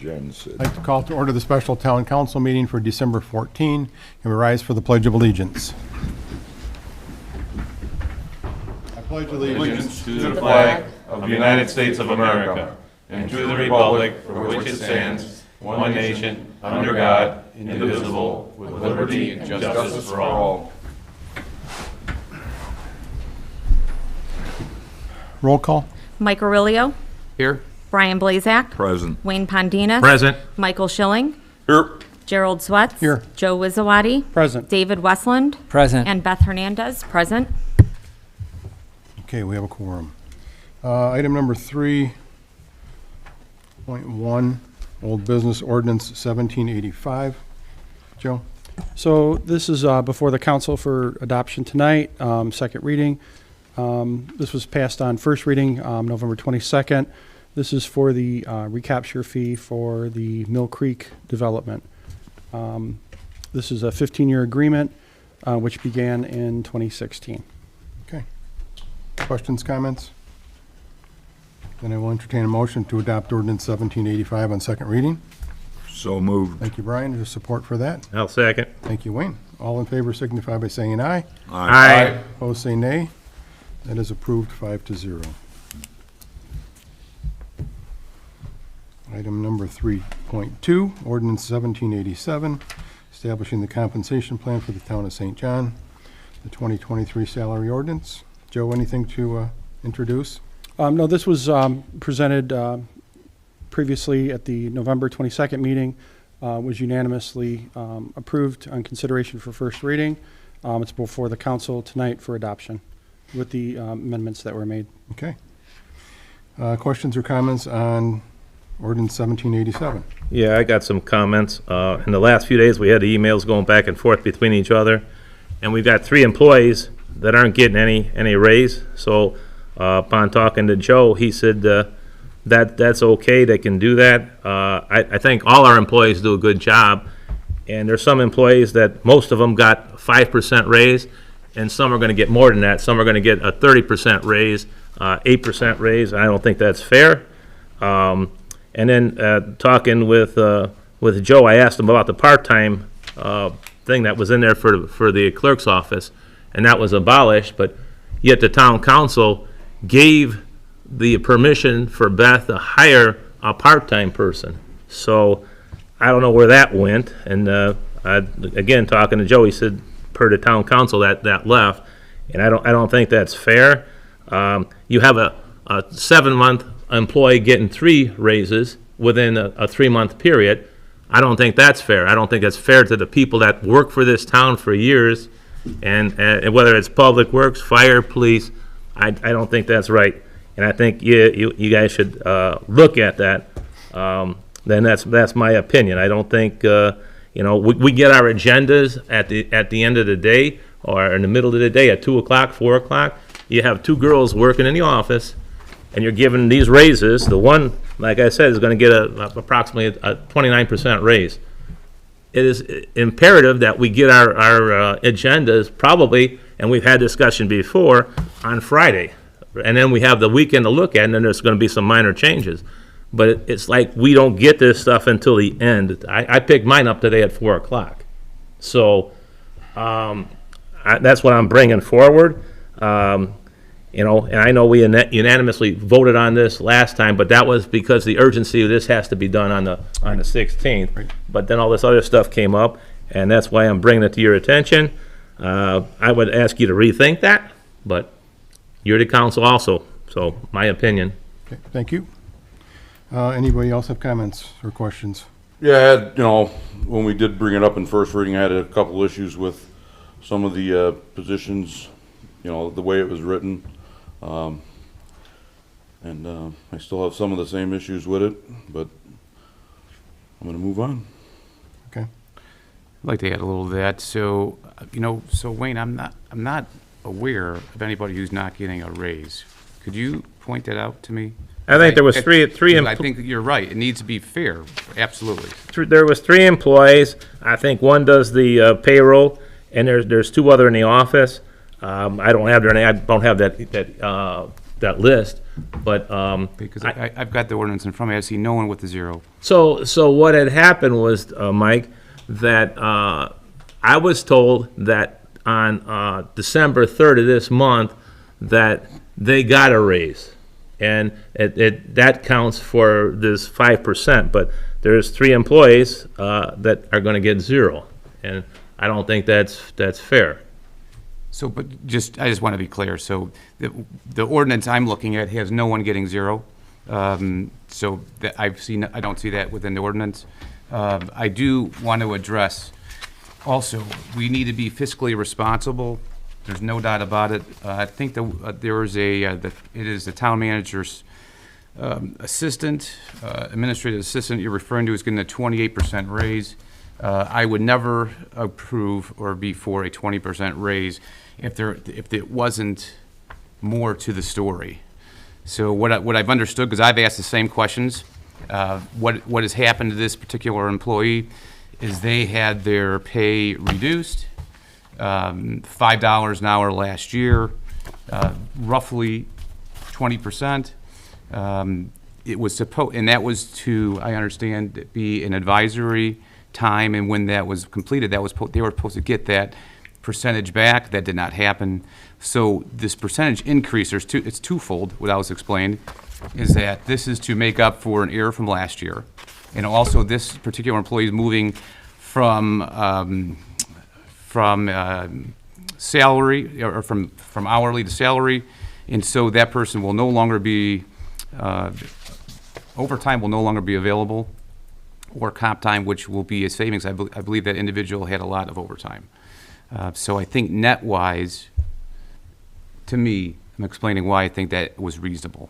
Jensen. I'd like to call to order the special town council meeting for December 14. Can we rise for the Pledge of Allegiance? I pledge Allegiance to the flag of the United States of America and to the republic for which it stands, one nation, under God, indivisible, with liberty and justice for all. Roll call. Mike Aurelio. Here. Brian Blazak. Present. Wayne Pondinas. Present. Michael Schilling. Here. Gerald Swetz. Here. Joe Wizawati. Present. David Westland. Present. And Beth Hernandez, present. Okay, we have a quorum. Item number 3.1, Old Business Ordinance 1785. Joe? So this is before the council for adoption tonight, second reading. This was passed on first reading, November 22nd. This is for the recapture fee for the Mill Creek development. This is a 15-year agreement, which began in 2016. Okay. Questions, comments? Then I will entertain a motion to adopt ordinance 1785 on second reading. So moved. Thank you, Brian. Is there support for that? I'll second. Thank you, Wayne. All in favor signify by saying aye. Aye. Opposed, say nay. That is approved 5-0. Item number 3.2, ordinance 1787, establishing the compensation plan for the town of St. John, the 2023 salary ordinance. Joe, anything to introduce? No, this was presented previously at the November 22nd meeting, was unanimously approved on consideration for first reading. It's before the council tonight for adoption with the amendments that were made. Okay. Questions or comments on ordinance 1787? Yeah, I got some comments. In the last few days, we had emails going back and forth between each other, and we've got 3 employees that aren't getting any raise. So upon talking to Joe, he said that's okay, they can do that. I think all our employees do a good job, and there's some employees that most of them got 5% raise, and some are going to get more than that. Some are going to get a 30% raise, 8% raise. I don't think that's fair. And then talking with Joe, I asked him about the part-time thing that was in there for the clerk's office, and that was abolished, but yet the town council gave the permission for Beth to hire a part-time person. So I don't know where that went, and again, talking to Joe, he said per the town council that left, and I don't think that's fair. You have a 7-month employee getting 3 raises within a 3-month period. I don't think that's fair. I don't think that's fair to the people that work for this town for years, and whether it's public works, fire, police, I don't think that's right. And I think you guys should look at that. Then that's my opinion. I don't think we get our agendas at the end of the day or in the middle of the day at 2 o'clock, 4 o'clock. You have 2 girls working in the office, and you're giving these raises. The one, like I said, is going to get approximately a 29% raise. It is imperative that we get our agendas probably, and we've had discussion before, on Friday. And then we have the weekend to look at, and then there's going to be some minor changes. But it's like we don't get this stuff until the end. I picked mine up today at 4 o'clock. So that's what I'm bringing forward. And I know we unanimously voted on this last time, but that was because the urgency of this has to be done on the 16th. Right. But then all this other stuff came up, and that's why I'm bringing it to your attention. I would ask you to rethink that, but you're the council also, so my opinion. Okay, thank you. Anybody else have comments or questions? Yeah, I had, when we did bring it up in first reading, I had a couple issues with some of the positions, the way it was written. And I still have some of the same issues with it, but I'm going to move on. Okay. I'd like to add a little of that. So, so Wayne, I'm not aware of anybody who's not getting a raise. Could you point that out to me? I think there was three. I think you're right. It needs to be fair. Absolutely. There was 3 employees. I think one does the payroll, and there's 2 other in the office. I don't have their name. I don't have that that list, but, Because I've got the ordinance in front of me, I see no one with a zero. So what had happened was, Mike, that I was told that on December 3rd of this month, that they got a raise. And that counts for this 5%, but there's 3 employees that are gonna get 0. And I don't think that's fair. So, but I just want to be clear, so the ordinance I'm looking at has no one getting 0. So I don't see that within the ordinance. I do want to address, also, we need to be fiscally responsible. There's no doubt about it. I think there is it is the town manager's assistant, administrative assistant you're referring to is getting a 28% raise. I would never approve or be for a 20% raise if it wasn't more to the story. So what I've understood, because I've asked the same questions, what has happened to this particular employee is they had their pay reduced, $5 an hour last year, roughly 20%. It was and that was to, I understand, be an advisory time, and when that was completed, they were supposed to get that percentage back. That did not happen. So this percentage increase, it's twofold, what I was explained, is that this is to make up for an error from last year. And also, this particular employee is moving from salary, or from hourly to salary, and so that person will no longer be, overtime will no longer be available, or comp time, which will be a savings. I believe that individual had a lot of overtime. So I think net-wise, to me, I'm explaining why I think that was reasonable.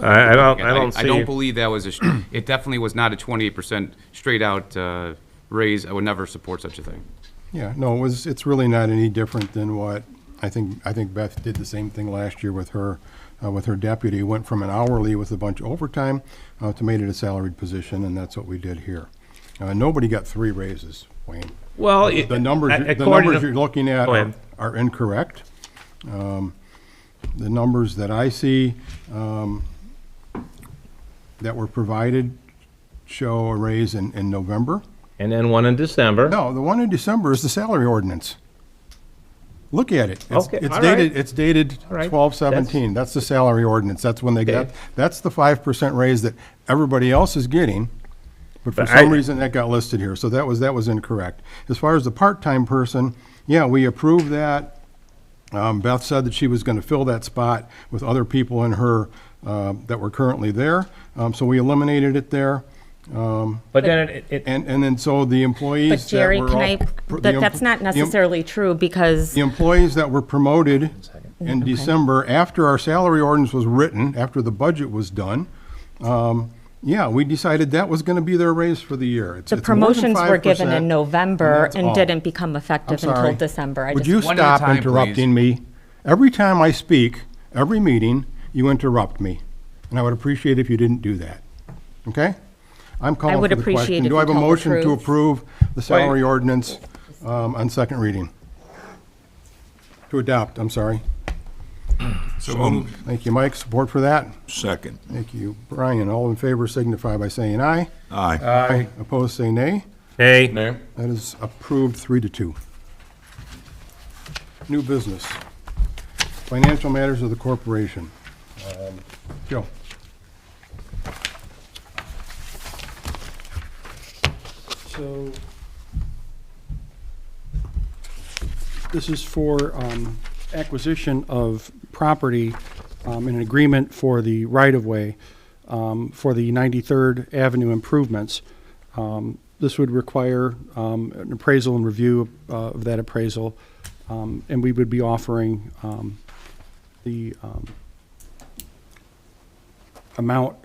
I don't see. I don't believe that was it definitely was not a 28% straight-out raise. I would never support such a thing. Yeah, no, it's really not any different than what, I think Beth did the same thing last year with her deputy. Went from an hourly with a bunch of overtime to made it a salaried position, and that's what we did here. Nobody got 3 raises, Wayne. Well, The numbers you're looking at Go ahead. are incorrect. The numbers that I see that were provided show a raise in November. And then one in December. No, the one in December is the salary ordinance. Look at it. Okay, It's all dated, right. it's dated All right. 12/17. That's the salary ordinance. That's when they Okay. got, that's the 5% raise that everybody else is getting. But for But some I- reason, that got listed here, so that was incorrect. As far as the part-time person, yeah, we approved that. Beth said that she was gonna fill that spot with other people in her, that were currently there. So we eliminated it there. But then And then so the employees But that Jerry, were can all- I, the that's not the em- necessarily true, because The employees that were promoted in December, after our salary ordinance was written, after the budget was done, yeah, we decided that was gonna be their raise for the year. the It's more than promotions were given 5%, in November that's and all. didn't become I'm effective sorry. until December. Would you One at a stop time, interrupting me? Every time I speak, every meeting, you interrupt me. And I would appreciate if you didn't do that. Okay? I'm calling would for the appreciate question. if Do I have you a told the motion to truth. approve the salary ordinance on second reading? To adopt, I'm sorry. Thank you, Mike. Support for that? Second. Thank you, Brian. All in favor signify by saying aye. Aye. Aye. Opposed, say nay. hey, Nay? That is approved 3-2. New business. Financial matters of the corporation. Joe. So this is for acquisition of property in an agreement for the right-of-way for the 93rd Avenue improvements. This would require an appraisal and review of that appraisal, and we would be offering the amount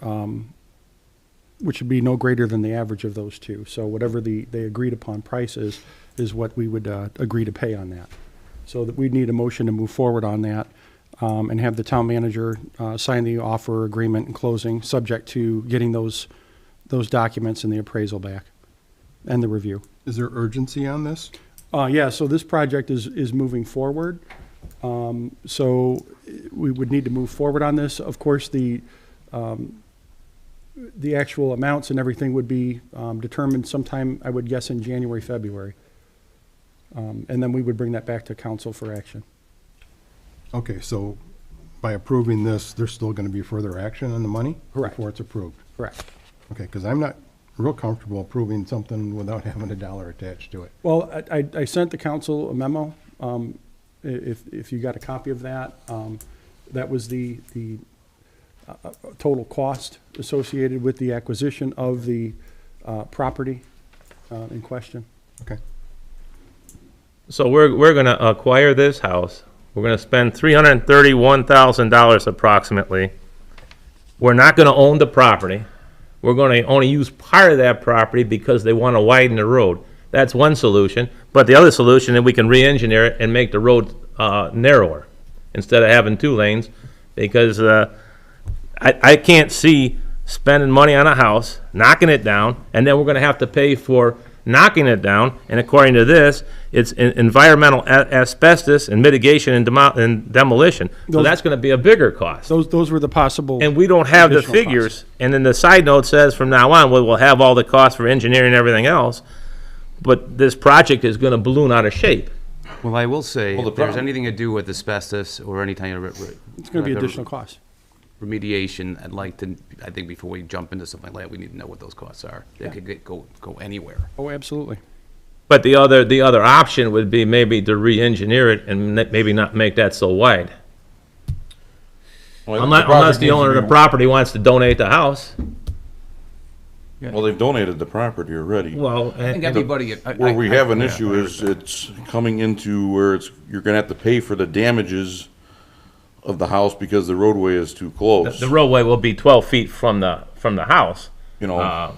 which would be no greater than the average of those two. So whatever the agreed upon price is what we would agree to pay on that. So that we'd need a motion to move forward on that and have the town manager sign the offer agreement and closing, subject to getting those documents and the appraisal back and the review. Is there urgency on this? Yeah, so this project is moving forward. So we would need to move forward on this. Of course, the actual amounts and everything would be determined sometime, I would guess, in January, February. And then we would bring that back to council for action. Okay, so by approving this, there's still going to be further action on the money? Correct. Before it's approved? Correct. Okay, because I'm not real comfortable approving something without having a dollar attached to it. Well, I sent the council a memo. If you got a copy of that, that was the total cost associated with the acquisition of the property in question. Okay, So we're gonna acquire this house. We're gonna spend $331,000 approximately. We're not gonna own the property. We're gonna only use part of that property because they wanna widen the road. That's one solution. But the other solution, is we can re-engineer it and make the road narrower instead of having 2 lanes. Because I can't see spending money on a house, knocking it down, and then we're gonna have to pay for knocking it down. And according to this, it's environmental asbestos and mitigation and demolition. So Those- that's gonna be a bigger cost. Those were the possible. And we don't have the additional figures. And then the side note says from now on, we'll have all the costs for engineering and everything else. But this project is gonna balloon out of shape. Well, I will say, Well, the if there's problem- anything to do with asbestos or any kind of It's going to be additional costs. remediation, I'd like to, I think before we jump into something like that, we need to know what those costs are. They could go anywhere. Oh, absolutely. But the other option would be maybe to re-engineer it and maybe not make that so wide. Well, Unless the project owner of needs the to be- property wants to donate the house. Well, they've donated the property already. Well, I think everybody. Where we have an issue is it's coming into where you're gonna have to pay for the damages of the house because the roadway is too close. the roadway will be 12 feet from the house. You know,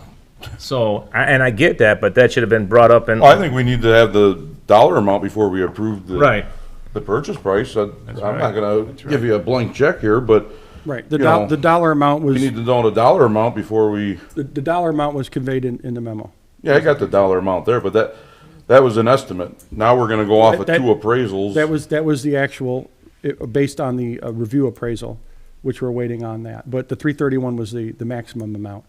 So, and I get that, but that should have been brought up in. I think we need to have the dollar amount before we approve Right. the purchase price. I'm not gonna give you a blank check here, but Right. You know, The dollar amount we was, need to know the dollar amount before we, the dollar amount was conveyed in the memo. yeah, I got the dollar amount there, but that was an estimate. Now we're gonna go off of That- 2 appraisals. That was the actual, based on the review appraisal, which we're waiting on that. But the 331 was the maximum amount.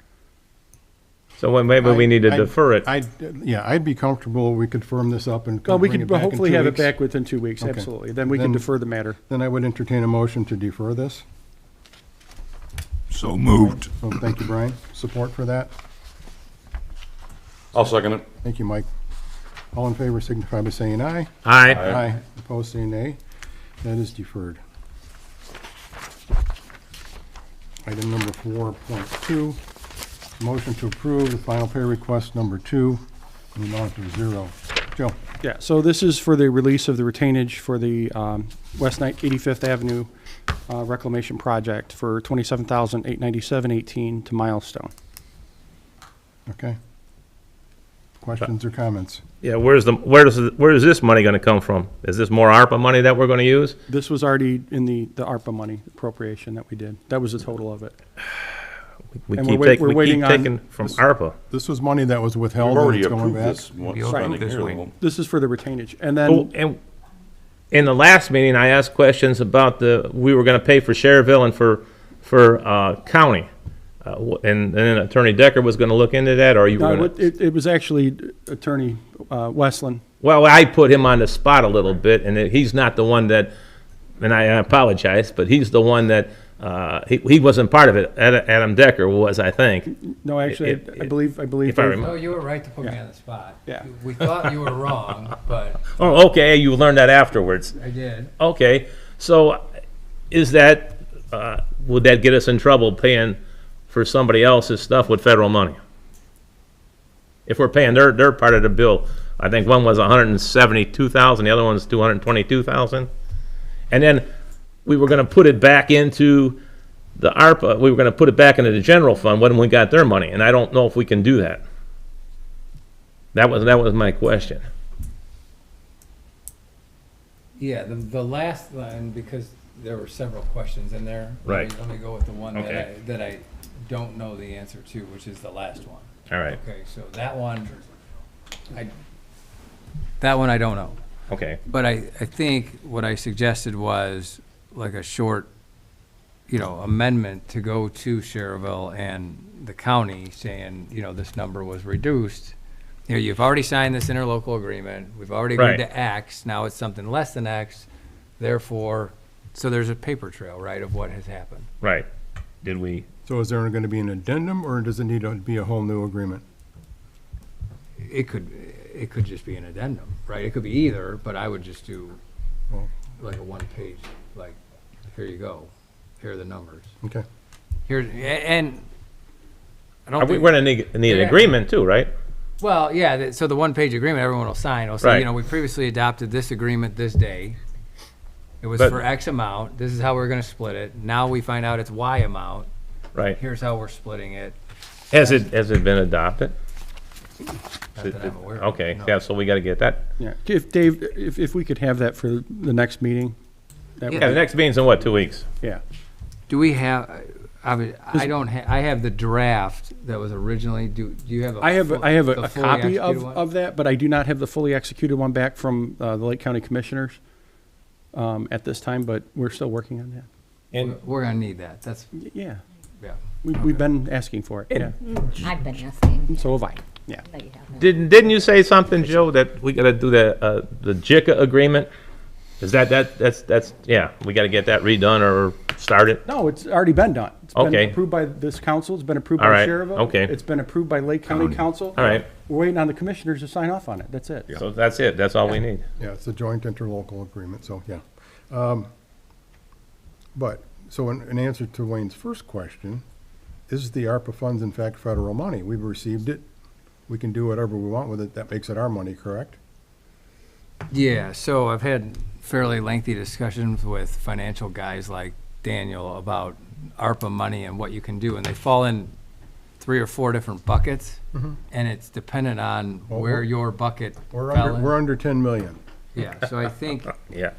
So maybe we need to defer it. I'd be comfortable, we could firm this up and Well, we bring could it back in hopefully 2 have it weeks. back within 2 weeks, Okay. absolutely. Then we can Then- defer the matter. Then I would entertain a motion to defer this. So moved. So thank you, Brian. Support for that? I'll second it. Thank you, Mike. All in favor signify by saying aye. Aye. Aye. Opposed, say nay. That is deferred. Item number 4.2, motion to approve the final pay request number 2 in the amount of 0. Joe? Yeah, so this is for the release of the retainage for the West 85th Avenue reclamation project for $27,897.18 to Milestone. Okay. Questions or comments? Yeah, where is this money gonna come from? Is this more ARPA money that we're gonna use? This was already in the ARPA money appropriation that we did. That was the total of it. We And keep we're we waiting keep on- taking from ARPA. This was money that was We've withheld and already it's going approved back. this We spending approved this here, one. though. This is for the retainage. And Oh, then, and in the last meeting, I asked questions about we were gonna pay for Cherville and for county. And then Attorney Decker was gonna look into that, or you were no, gonna? it was actually Attorney Westland. Well, I put him on the spot a little bit, and he's not the one that, and I apologize, but he's the one that, he wasn't part of it. Adam Decker was, I think. No, actually, It- I believe. if I they- remember. No, you were right to put me on the spot. Yeah. We thought you were wrong, but Oh, okay, you learned that afterwards. I did. Okay, so is that, would that get us in trouble paying for somebody else's stuff with federal money? If we're paying their part of the bill, I think one was 172,000, the other one's 222,000. And then we were gonna put it back into the ARPA, we were gonna put it back into the general fund when we got their money, and I don't know if we can do that. That was my question. Yeah, the last line, because there were several questions in there. Right. Let me go with the one Okay. that I don't know the answer to, which is the last one. All right. Okay, so that one, I don't know. Okay, But I think what I suggested was like a short, amendment to go to Cherville and the county saying, this number was reduced. You've already signed this interlocal agreement, we've already agreed Right. to X, now it's something less than X, therefore, so there's a paper trail, right, of what has happened. right. Did we, So is there gonna be an addendum, or does it need to be a whole new agreement? It could just be an addendum, right? It could be either, but I would just do Well- like a one-page, like, here you go, here are the numbers. Okay, Here, and I don't are we, think. we're gonna need an Yeah. agreement too, right? Well, yeah, so the one-page agreement, everyone will sign. It'll say, Right. we previously adopted this agreement this day. It was But- for X amount. This is how we're gonna split it. Now we find out it's Y amount. Right. Here's how we're splitting it. Has it been adopted? Not that I'm aware of. Okay, No. yeah, so we gotta get that. Yeah, if Dave, if we could have that for the next meeting, that would Yeah, the be- next meeting's in what, 2 weeks? yeah. Do we have, I don't I have the draft that was originally, do you have a? I have full- I have the a fully copy executed one? of that, but I do not have the fully executed one back from the Lake County Commissioners at this time, but we're still working on that. And We're gonna need that. That's, Yeah, yeah. we've been asking for it, yeah. I've been asking. So have I, yeah. No, you haven't. didn't you say something, Joe, that we gotta do the JICA agreement? Is that's, yeah, we gotta get that redone or started? No, it's already been done. It's been Okay. approved by this council, it's been approved All by right, Cherville. okay. It's been approved by Lake County Council. All right, We're waiting on the commissioners to sign off on it, that's it. so that's it, that's all we need. yeah, it's a joint interlocal agreement, so, yeah. But, so in answer to Wayne's first question, is the ARPA funds in fact federal money? We've received it, we can do whatever we want with it, that makes it our money, correct? Yeah, so I've had fairly lengthy discussions with financial guys like Daniel about ARPA money and what you can do, and they fall in 3 or 4 different buckets, and it's dependent on Well, where we're- your bucket We're fell under, we're in. under 10 million. Yeah, so I think, Yeah,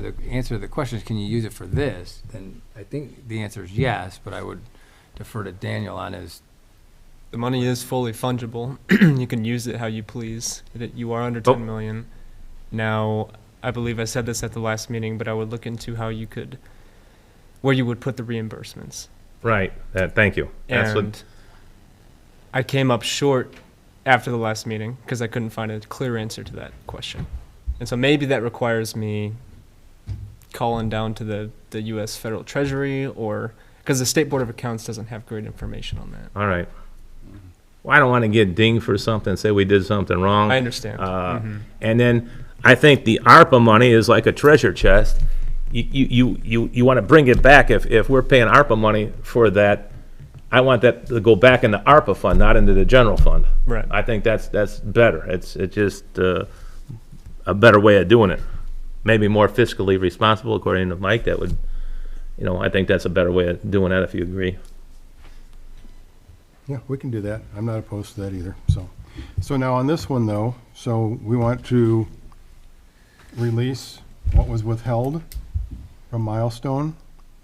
the answer to the question is, can you use it for this? Then I think the answer is yes, but I would defer to Daniel on his, The money is fully fungible. You can use it how you please. You are under Oh. 10 million. Now, I believe I said this at the last meeting, but I would look into where you would put the reimbursements. right, thank you. That's what, And I came up short after the last meeting because I couldn't find a clear answer to that question. And so maybe that requires me calling down to the U.S. Federal Treasury, or because the State Board of Accounts doesn't have great information on that. all right. Well, I don't wanna get dinged for something, say we did something wrong. I understand. And then I think the ARPA money is like a treasure chest. You want to bring it back. If we're paying ARPA money for that, I want that to go back in the ARPA fund, not into the general fund. Right. I think that's better. It's just a better way of doing it. Maybe more fiscally responsible, according to Mike. That would, I think that's a better way of doing that, if you agree. Yeah, we can do that. I'm not opposed to that either, so. So now on this one though, so we want to release what was withheld from Milestone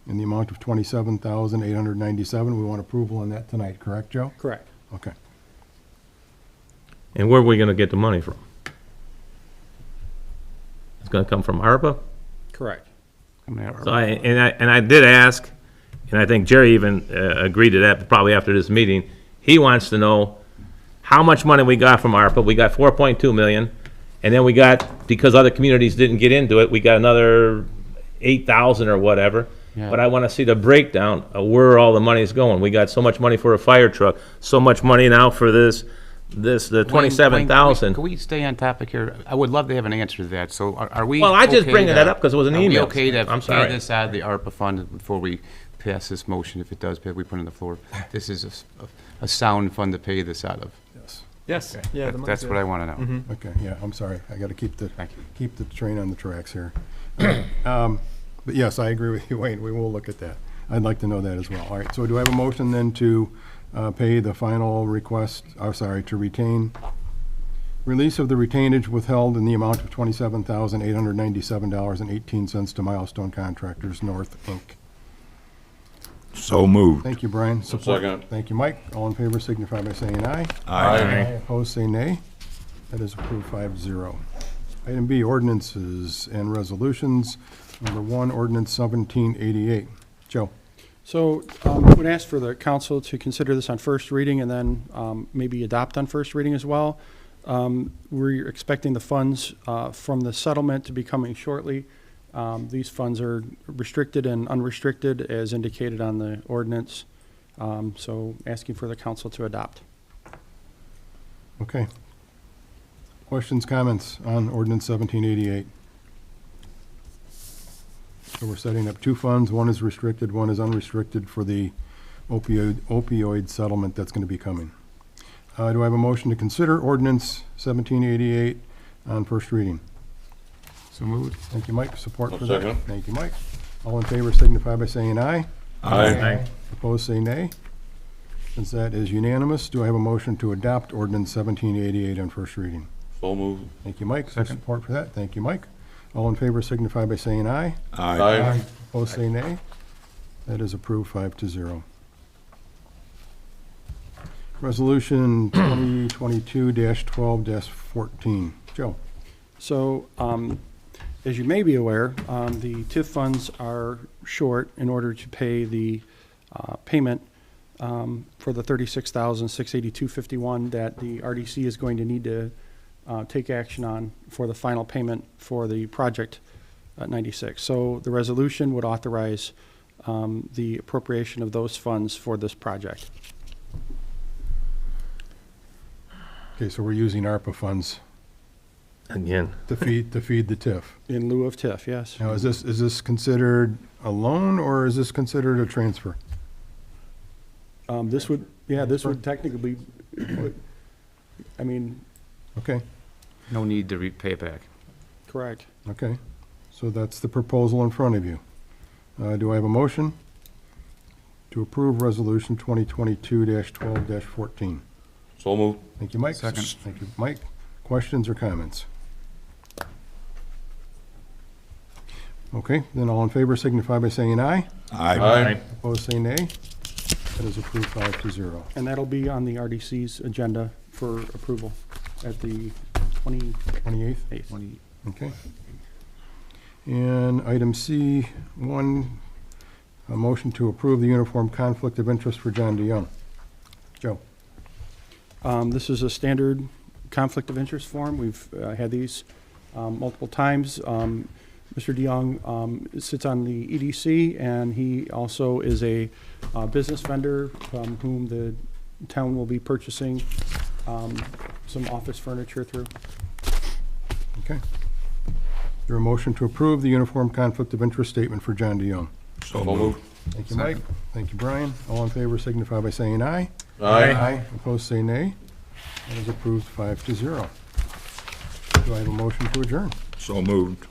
in the amount of $27,897. We want approval on that tonight, correct, Joe? Correct. Okay. And where are we going to get the money from? It's going to come from ARPA? Correct. So I did ask, and I think Jerry even agreed to that, probably after this meeting. He wants to know how much money we got from ARPA. We got 4.2 million, and then we got, because other communities didn't get into it, we got another 8,000 or whatever. Yeah. But I want to see the breakdown of where all the money's going. We got so much money for a fire truck, so much money now for the Wayne, 27,000. Can we stay on topic here? I would love to have an answer to that. So are we? Well, I just okay bring to- that up 'cause it was an are we email. okay to I'm pay sorry. this out of the ARPA fund before we pass this motion? If it does, we put it on the floor. This is a sound fund to pay this out of. Yes. Yes. Yeah. That's what I want to know. Okay, yeah, I'm sorry. I gotta keep the, Thank you. keep the train on the tracks here. But yes, I agree with you, Wayne. We will look at that. I'd like to know that as well. All right, so do I have a motion then to pay the final request, to retain, release of the retainage withheld in the amount of $27,897.18 to Milestone Contractors North, Inc. So moved. Thank you, Brian. Support. Second. Thank you, Mike. All in favor signify by saying aye. Aye. Opposed, say nay. That is approved 5-0. Item B, ordinances and resolutions. Number 1, ordinance 1788. Joe? So would ask for the council to consider this on first reading and then maybe adopt on first reading as well. We're expecting the funds from the settlement to be coming shortly. These funds are restricted and unrestricted as indicated on the ordinance. So asking for the council to adopt. Okay. Questions, comments on ordinance 1788? So we're setting up 2 funds. One is restricted, one is unrestricted for the opioid settlement that's going to be coming. Do I have a motion to consider ordinance 1788 on first reading? So moved. Thank you, Mike. Support I'll for that? second. Thank you, Mike. All in favor signify by saying aye. Aye. Opposed, say nay. Since that is unanimous, do I have a motion to adopt ordinance 1788 on first reading? So moved. Thank you, Mike. Second. Support for that. Thank you, Mike. All in favor signify by saying aye. Aye. Opposed, say nay. That is approved 5-0. Resolution 2022-12-14. Joe? So, as you may be aware, the TIF funds are short in order to pay the payment for the $36,682.51 that the RDC is going to need to take action on for the final payment for the project at 96. So the resolution would authorize the appropriation of those funds for this project. Okay, so we're using ARPA funds Again. to feed the TIF. In lieu of TIF, yes. Now, is this considered a loan or is this considered a transfer? This would technically be, I mean, Okay, No need to repay it back. correct. okay. So that's the proposal in front of you. Do I have a motion to approve resolution 2022-12-14? So moved. Thank you, Mike. Second. Thank you, Mike. Questions or comments? Okay, then all in favor signify by saying aye. Aye. Opposed, say nay. That is approved 5-0. And that'll be on the RDC's agenda for approval at the 28th? 28th. Okay. And item C, 1, a motion to approve the uniform conflict of interest for John DeYoung. Joe? This is a standard conflict of interest form. We've had these multiple times. Mr. DeYoung sits on the EDC, and he also is a business vendor from whom the town will be purchasing some office furniture through. Okay. Is there a motion to approve the uniform conflict of interest statement for John DeYoung? So moved. Thank you, Mike. Thank you, Brian. All in favor signify by saying aye. Aye. Opposed, say nay. That is approved 5-0. Do I have a motion to adjourn? So moved.